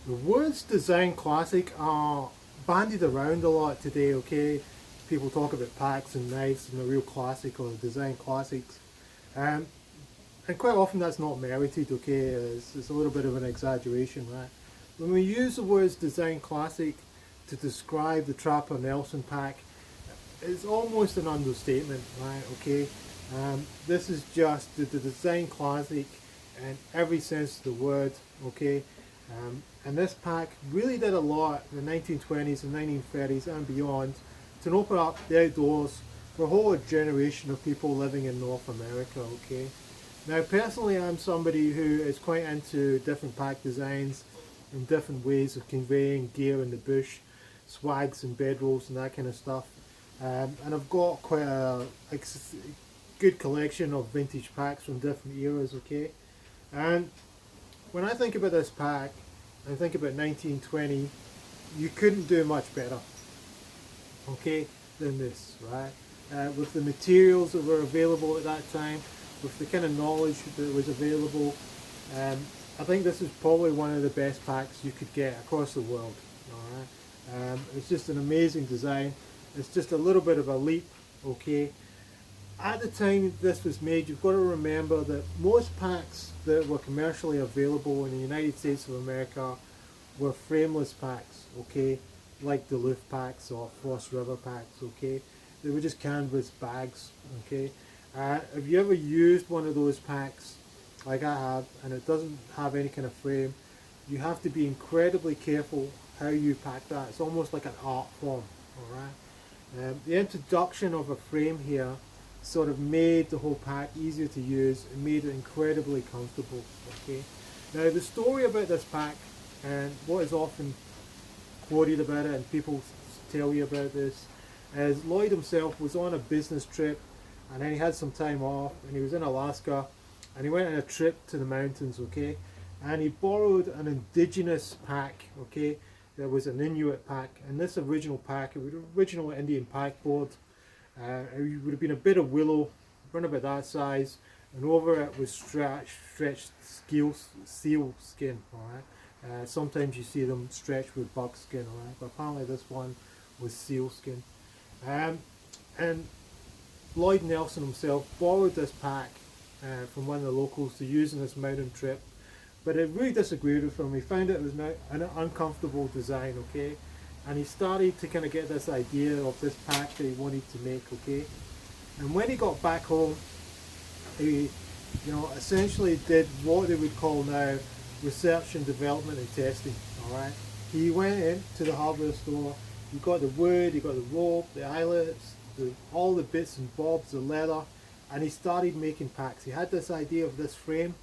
The words design classic are bandied around a lot today, okay? People talk about packs and knives and the real classic or design classics. Um, and quite often that's not merited, okay? It's a little bit of an exaggeration, right? When we use the words design classic to describe the Trapper Nelson pack, it's almost an understatement, right? Okay, this is just the design classic in every sense of the word. Okay, and this pack really did a lot in the 1920s and 1930s and beyond to open up the outdoors for a whole generation of people living in North America. Okay, now personally, I'm somebody who is quite into different pack designs and different ways of conveying gear in the bush, swags and bedrolls and that kind of stuff. And I've got quite a good collection of vintage packs from different eras, okay? And when I think about this pack, I think about 1920, you couldn't do much better, okay, than this, right? With the materials that were available at that time, with the kind of knowledge that was available, um, I think this is probably one of the best packs you could get across the world. All right, it's just an amazing design. It's just a little bit of a leap, okay. At the time this was made, you've got to remember that most packs that were commercially available in the United States of America were frameless packs, okay, like Duluth packs or Frost River packs, okay. They were just canvas bags, okay. Have you ever used one of those packs like I have and it doesn't have any kind of frame? You have to be incredibly careful how you pack that. It's almost like an art form, all right. The introduction of a frame here sort of made the whole pack easier to use and made it incredibly comfortable. Okay. Now the story about this pack and what is often quoted about it and people tell you about this is Lloyd himself was on a business trip and then he had some time off and he was in Alaska and he went on a trip to the mountains, okay, and he borrowed an indigenous pack, okay, that was an Inuit pack, and this original pack, it was an original Indian pack board. It would have been a bit of willow, around about that size, and over it was stretched seal skin. All right. Sometimes you see them stretched with buckskin. All right, but apparently this one was seal skin. Um, and Lloyd Nelson himself borrowed this pack from one of the locals to use in this mountain trip, but it really disagreed with him. He found it was an uncomfortable design, okay, and he started to kind of get this idea of this pack that he wanted to make, okay, and when he got back home, he, essentially did what they would call now research and development and testing. All right, he went into the hardware store. He got the wood, he got the rope, the eyelets, all the bits and bobs, the leather, and he started making packs. He had this idea of this frame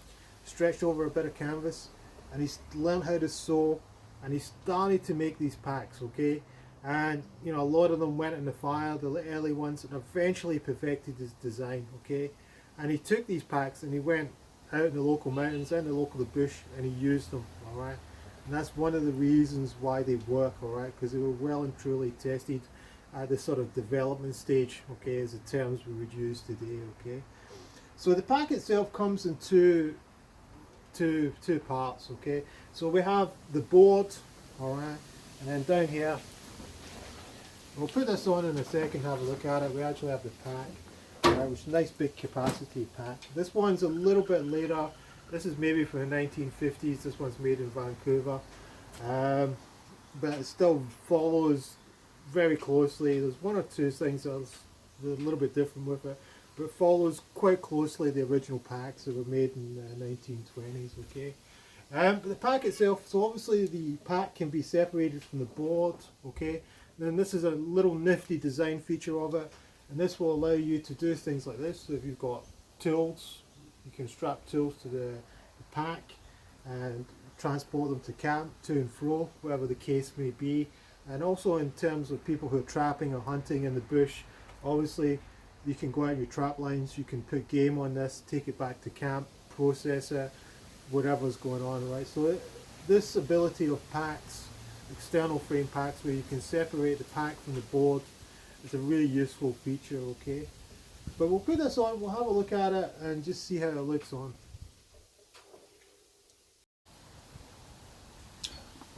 stretched over a bit of canvas, and he learned how to sew, and he started to make these packs, okay. And a lot of them went in the fire, the early ones, and eventually perfected his design, okay. And he took these packs and he went out in the local mountains and the local bush and he used them, all right. And that's one of the reasons why they work, all right, because they were well and truly tested at the sort of development stage, okay, as the terms we would use today, okay. So the pack itself comes in two parts, okay. So we have the board, all right, and then down here, we'll put this on in a second, have a look at it. We actually have the pack, which is a nice big capacity pack. This one's a little bit later. This is maybe from the 1950s. This one's made in Vancouver, but it still follows very closely. There's one or two things that's a little bit different with it, but it follows quite closely the original packs that were made in the 1920s, okay. But the pack itself, so obviously the pack can be separated from the board, okay. And then this is a little nifty design feature of it, and this will allow you to do things like this. So if you've got tools, you can strap tools to the pack and transport them to camp, to and fro, whatever the case may be. And also in terms of people who are trapping or hunting in the bush, obviously you can go out your trap lines, you can put game on this, take it back to camp, process it, whatever's going on, right? So this ability of packs, external frame packs where you can separate the pack from the board, is a really useful feature, okay? But we'll put this on, we'll have a look at it and just see how it looks on.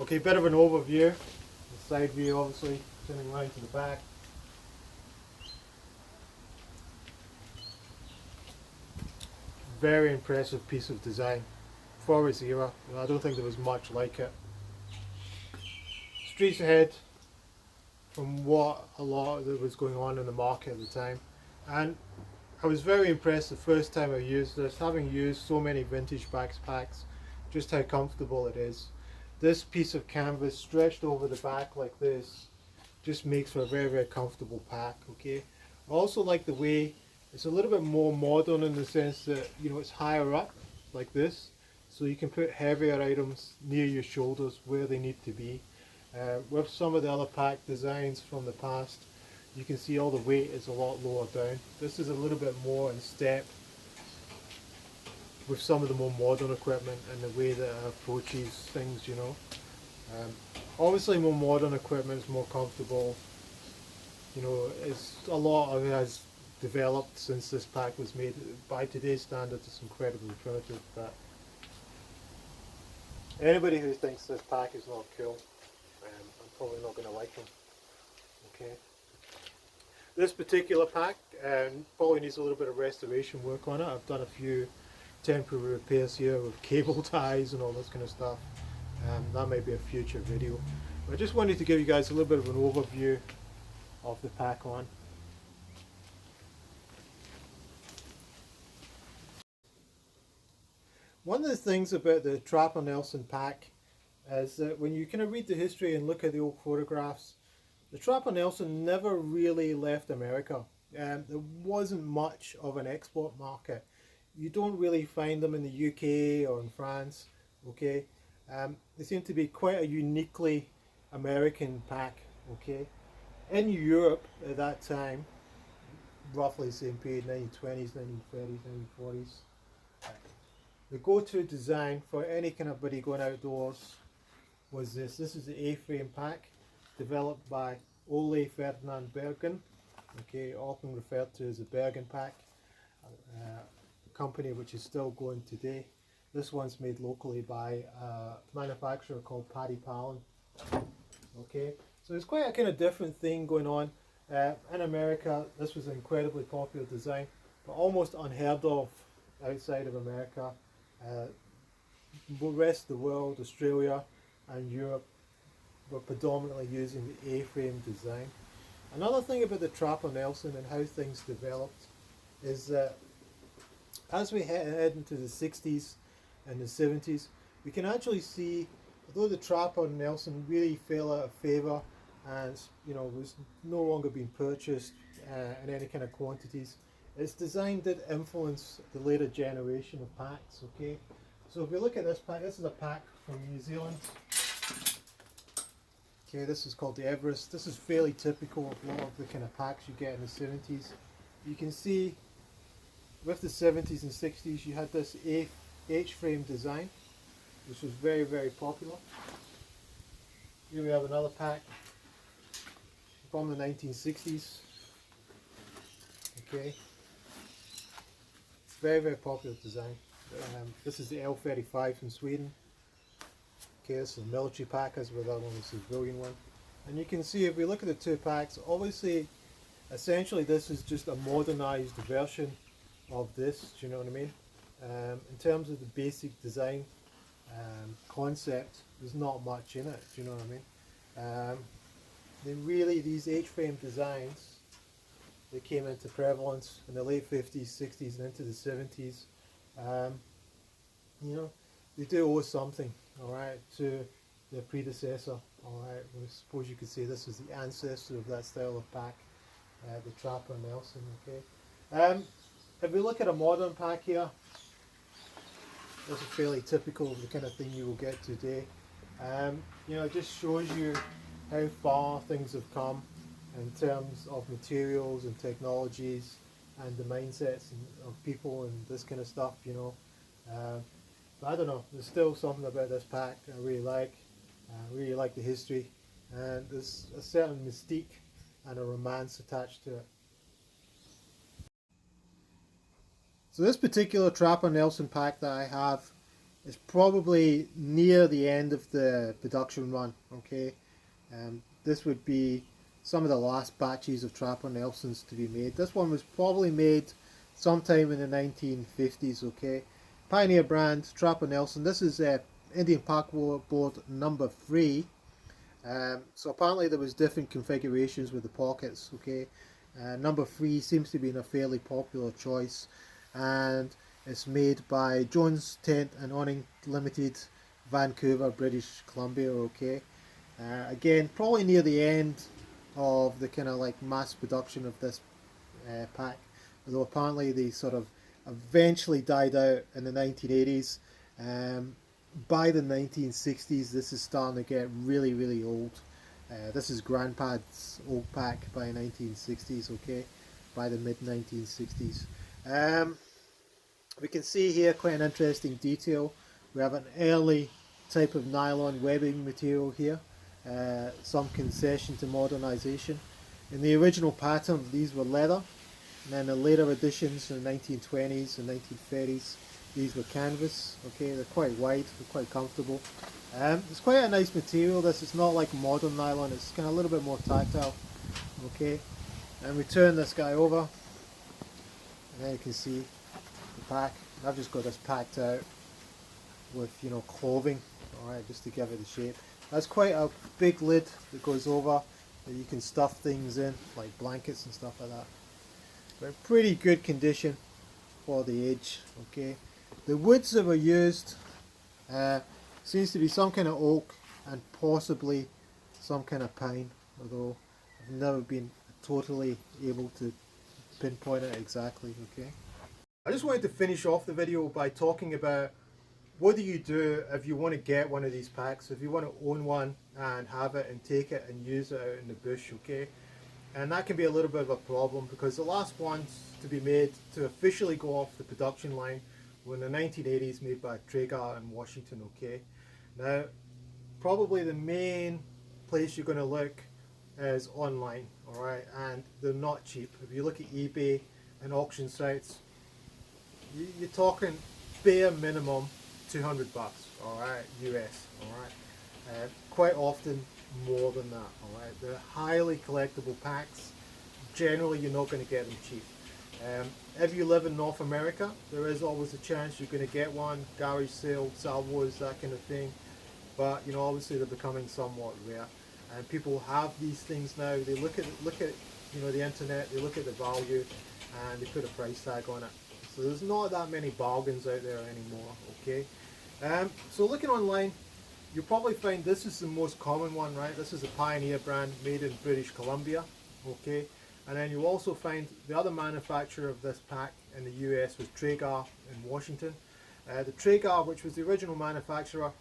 Okay, bit of an overview. The side view obviously, turning round to the back. Very impressive piece of design for its era. I don't think there was much like it. Streets ahead from what a lot that was going on in the market at the time, and I was very impressed the first time I used this, having used so many vintage backpacks, just how comfortable it is. This piece of canvas stretched over the back like this just makes for a very, very comfortable pack. Okay, I also like the way it's a little bit more modern in the sense that, you know, it's higher up like this, so you can put heavier items near your shoulders where they need to be. With some of the other pack designs from the past, you can see all the weight is a lot lower down. This is a little bit more in step with some of the more modern equipment and the way that it approaches things, you know. Obviously more modern equipment is more comfortable. You know, it's a lot of it has developed since this pack was made. By today's standards, it's incredibly primitive, but anybody who thinks this pack is not cool, I'm probably not going to like them. Okay. This particular pack probably needs a little bit of restoration work on it. I've done a few temporary repairs here with cable ties and all this kind of stuff. That might be a future video. But I just wanted to give you guys a little bit of an overview of the pack on. One of the things about the Trapper Nelson pack is that when you kind of read the history and look at the old photographs, the Trapper Nelson never really left America. There wasn't much of an export market. You don't really find them in the UK or in France. Okay, they seem to be quite a uniquely American pack. Okay, in Europe at that time, roughly the same period, 1920s, 1930s, 1940s. The go-to design for any kind of buddy going outdoors was this. This is the A-frame pack developed by Ole Ferdinand Bergen, okay, often referred to as the Bergen pack, a company which is still going today. This one's made locally by a manufacturer called Paddy Palin. Okay, so it's quite a kind of different thing going on. In America, this was an incredibly popular design, but almost unheard of outside of America. The rest of the world, Australia and Europe, were predominantly using the A-frame design. Another thing about the Trapper Nelson and how things developed is that as we head into the 60s and the 70s, we can actually see, although the Trapper Nelson really fell out of favour and, you know, was no longer being purchased in any kind of quantities, its design did influence the later generation of packs. Okay, so if we look at this pack, this is a pack from New Zealand. Okay, this is called the Everest. This is fairly typical of a lot of the kind of packs you get in the 70s. You can see with the 70s and 60s you had this H-frame design, which was very, very popular. Here we have another pack from the 1960s. Okay, very, very popular design. This is the L35 from Sweden. Okay, this is a military pack, as with the other one, this is a civilian one. And you can see if we look at the two packs, obviously, essentially this is just a modernized version of this, do you know what I mean? In terms of the basic design concept, there's not much in it, do you know what I mean? These H-frame designs, they came into prevalence in the late 50s, 60s and into the 70s. You know, they do owe something, alright, to their predecessor, alright. I suppose you could say this is the ancestor of that style of pack, the Trapper Nelson, okay. If we look at a modern pack here, this is fairly typical of the kind of thing you will get today. You know, it just shows you how far things have come in terms of materials and technologies and the mindsets of people and this kind of stuff, you know. But I don't know, there's still something about this pack I really like. I really like the history, and there's a certain mystique and a romance attached to it. So this particular Trapper Nelson pack that I have It's probably near the end of the production run, okay? This would be some of the last batches of Trapper Nelsons to be made. This one was probably made sometime in the 1950s, okay? Pioneer brand, Trapper Nelson. This is Indian Pack board number 3. So apparently there was different configurations with the pockets, okay? Number 3 seems to be a fairly popular choice, and it's made by Jones Tent and Awning Limited, Vancouver, British Columbia, okay? Again, probably near the end of the kind of like mass production of this pack, although apparently they sort of eventually died out in the 1980s. By the 1960s, this is starting to get really, really old. This is Grandpad's old pack by 1960s, okay, by the mid 1960s. We can see here quite an interesting detail. We have an early type of nylon webbing material here, some concession to modernization. In the original pattern, these were leather, and then the later editions in the 1920s and 1930s, these were canvas. Okay, they're quite wide, they're quite comfortable. It's quite a nice material. This is not like modern nylon, it's kind of a little bit more tactile. Okay, and we turn this guy over, and then you can see the pack. I've just got this packed out with, you know, clothing, alright, just to give it the shape. That's quite a big lid that goes over that you can stuff things in, like blankets and stuff like that. But in pretty good condition for the age, okay. The woods that were used seems to be some kind of oak and possibly some kind of pine, although I've never been totally able to pinpoint it exactly, okay. I just wanted to finish off the video by talking about what do you do if you want to get one of these packs, if you want to own one and have it and take it and use it out in the bush, okay? And that can be a little bit of a problem because the last ones to be made to officially go off the production line were in the 1980s, made by Traeger in Washington, okay? Now, probably the main place you're going to look is online, alright? And they're not cheap. If you look at eBay and auction sites, you're talking bare minimum 200 bucks, alright, US, alright. Quite often more than that, alright. They're highly collectible packs. Generally, you're not going to get them cheap. If you live in North America, there is always a chance you're going to get one, garage sale, salvos, that kind of thing. But, you know, obviously they're becoming somewhat rare. And people have these things now. They look at you know, the internet, they look at the value, and they put a price tag on it. So there's not that many bargains out there anymore, okay? So looking online, you'll probably find this is the most common one, right? This is a Pioneer brand made in British Columbia, okay? And then you'll also find the other manufacturer of this pack in the US was Traeger in Washington. The Traeger, which was the original manufacturer,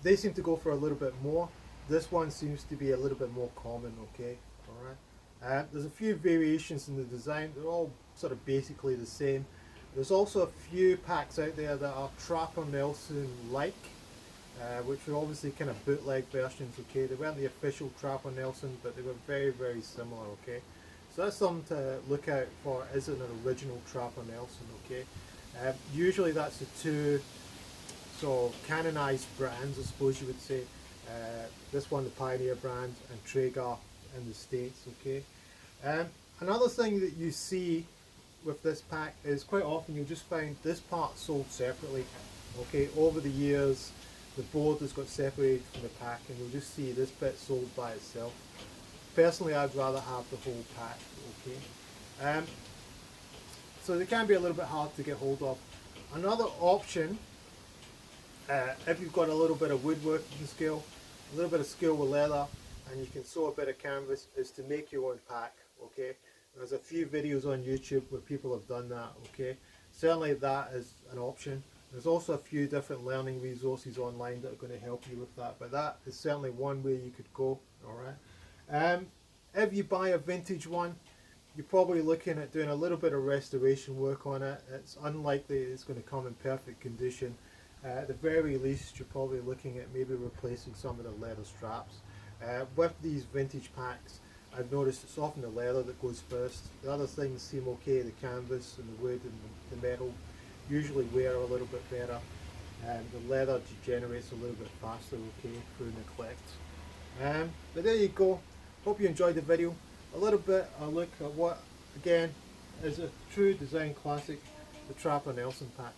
they seem to go for a little bit more. This one seems to be a little bit more common, okay? Alright. There's a few variations in the design. They're all sort of basically the same. There's also a few packs out there that are Trapper Nelson like, which were obviously kind of bootleg versions, okay? They weren't the official Trapper Nelson, but they were very, very similar, okay? So that's something to look out for, is it an original Trapper Nelson, okay? Usually that's the two sort of canonized brands, I suppose you would say. This one, the Pioneer brand, and Traeger in the States, okay? Another thing that you see with this pack is quite often you'll just find this part sold separately, okay? Over the years, the board has got separated from the pack, and you'll just see this bit sold by itself. Personally, I'd rather have the whole pack, okay? So they can be a little bit hard to get hold of. Another option, if you've got a little bit of woodworking skill, a little bit of skill with leather, and you can sew a bit of canvas, is to make your own pack, okay? There's a few videos on YouTube where people have done that, okay? Certainly that is an option. There's also a few different learning resources online that are going to help you with that, but that is certainly one way you could go, alright? If you buy a vintage one, you're probably looking at doing a little bit of restoration work on it. It's unlikely it's going to come in perfect condition. At the very least, you're probably looking at maybe replacing some of the leather straps. With these vintage packs, I've noticed it's often the leather that goes first. The other things seem okay, the canvas and the wood and the metal. usually wear a little bit better. The leather degenerates a little bit faster, okay, through neglect. But there you go. Hope you enjoyed the video. A little bit a look at what, again, is a true design classic, the Trapper Nelson pack.